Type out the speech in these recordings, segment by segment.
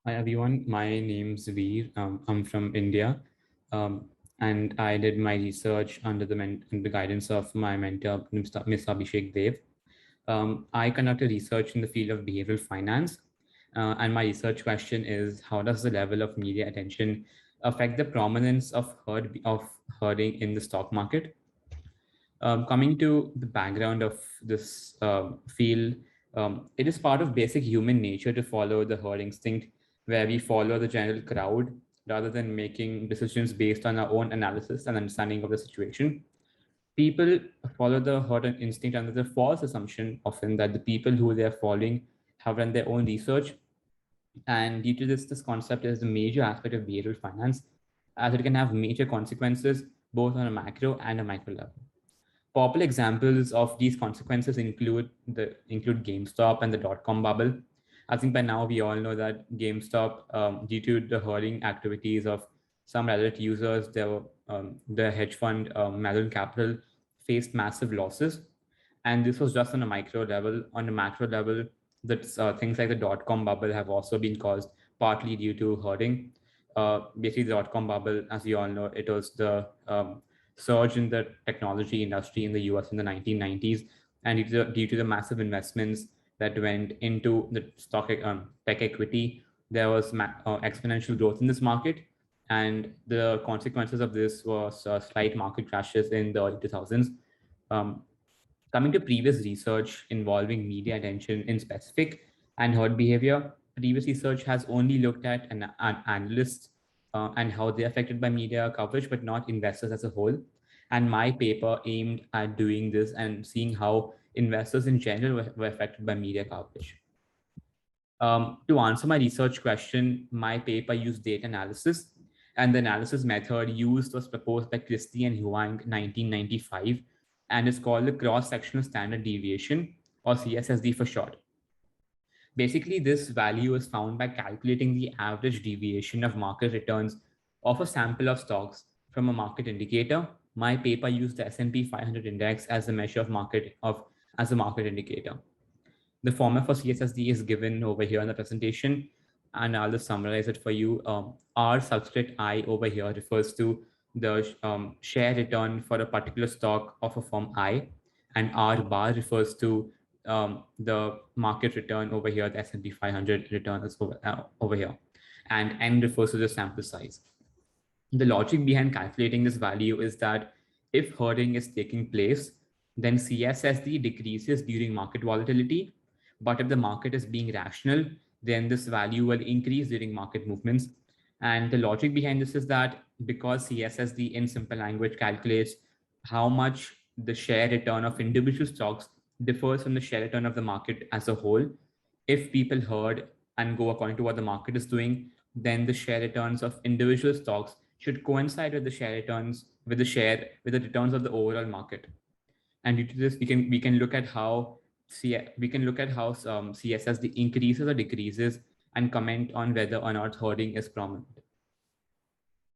Hi everyone, my name's Veer. I'm from India, um, and I did my research under the guidance of my mentor, Ms. Abhishek Dev. I conducted research in the field of behavioral finance, and my research question is: how does the level of media attention affect the prominence of herding in the stock market? Coming to the background of this field, it is part of basic human nature to follow the herd instinct, where we follow the general crowd rather than making decisions based on our own analysis and understanding of the situation. People follow the herd instinct under the false assumption often that the people who they are following have done their own research. And due to this concept is the major aspect of behavioral finance, as it can have major consequences both on a macro and a micro level. Popular examples of these consequences include GameStop and the dot-com bubble. I think by now we all know that GameStop, due to the herding activities of some Reddit users, the hedge fund Madeline Capital faced massive losses, and this was just on a micro level. On a macro level, that things like the dot-com bubble have also been caused partly due to herding. Basically, the dot-com bubble, as you all know, it was the surge in the technology industry in the US in the 1990s, and due to the massive investments that went into the tech equity, there was exponential growth in this market, and the consequences of this was slight market crashes in the early 2000s. Um, Coming to previous research involving media attention in specific and herd behavior, previous research has only looked at an analysts and how they're affected by media coverage, but not investors as a whole. And my paper aimed at doing this and seeing how investors in general were affected by media coverage. To answer my research question, my paper used data analysis, and the analysis method used was proposed by Christie and Huang 1995, and is called the cross-sectional standard deviation, or CSSD for short. Basically, this value is found by calculating the average deviation of market returns of a sample of stocks from a market indicator. My paper used the S&P 500 index as a measure of as a market indicator. The format for CSSD is given over here in the presentation, and I'll just summarize it for you. R subscript I over here refers to the share return for a particular stock of a firm I, and R bar refers to the market return over here, the S&P 500 return is over here, and N refers to the sample size. The logic behind calculating this value is that if herding is taking place, then CSSD decreases during market volatility. But if the market is being rational, then this value will increase during market movements. And the logic behind this is that because CSSD in simple language calculates how much the share return of individual stocks differs from the share return of the market as a whole, if people herd and go according to what the market is doing, then the share returns of individual stocks should coincide with the share returns with the returns of the overall market. And due to this, we can look at how CSSD increases or decreases and comment on whether or not herding is prominent.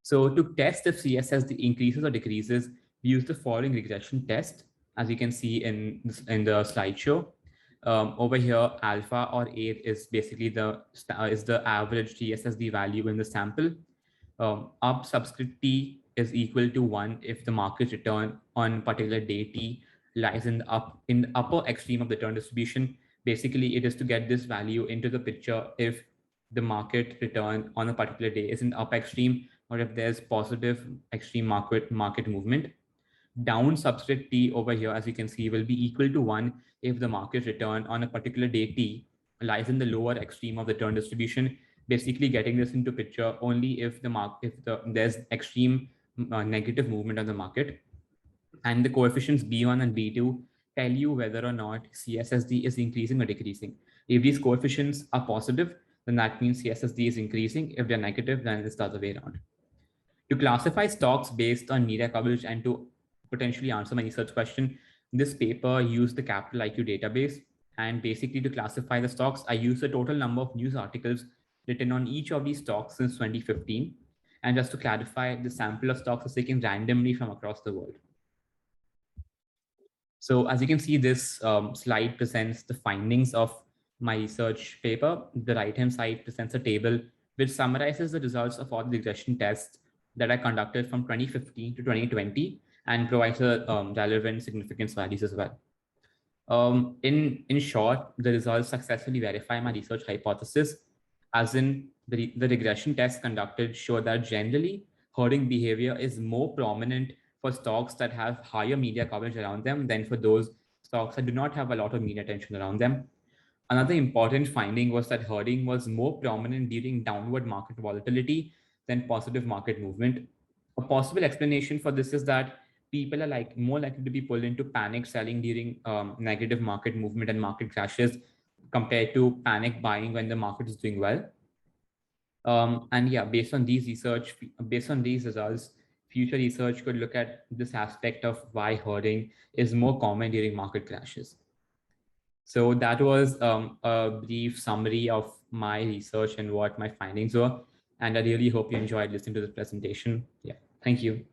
So to test if CSSD increases or decreases, we use the following regression test, as you can see in the slideshow. Over here, alpha or A is basically the average CSSD value in the sample. Up subscript T is equal to 1 if the market return on particular day T lies in the upper extreme of the return distribution. Basically, it is to get this value into the picture if the market return on a particular day is in the upper extreme, or if there's positive extreme market movement. Down subscript T over here, as you can see, will be equal to 1 if the market return on a particular day T lies in the lower extreme of the return distribution. Basically, getting this into picture only if there's extreme negative movement on the market, and the coefficients B1 and B2 tell you whether or not CSSD is increasing or decreasing. If these coefficients are positive, then that means CSSD is increasing. If they're negative, then it's the other way around. To classify stocks based on media coverage and to potentially answer my research question, this paper used the Capital IQ database. And basically, to classify the stocks, I used the total number of news articles written on each of these stocks since 2015. And just to clarify, the sample of stocks is taken randomly from across the world. So as you can see, this slide presents the findings of my research paper. The right-hand side presents a table which summarizes the results of all the regression tests that I conducted from 2015 to 2020 and provides a relevant significance values as well. In short, the results successfully verify my research hypothesis, as in the regression tests conducted show that generally hoarding behavior is more prominent for stocks that have higher media coverage around them than for those stocks that do not have a lot of media attention around them. Another important finding was that hoarding was more prominent during downward market volatility than positive market movement. A possible explanation for this is that people are more likely to be pulled into panic selling during negative market movement and market crashes compared to panic buying when the market is doing well. And yeah, based on these results, future research could look at this aspect of why hoarding is more common during market crashes. So that was a brief summary of my research and what my findings were. And I really hope you enjoyed listening to this presentation. Yeah, thank you.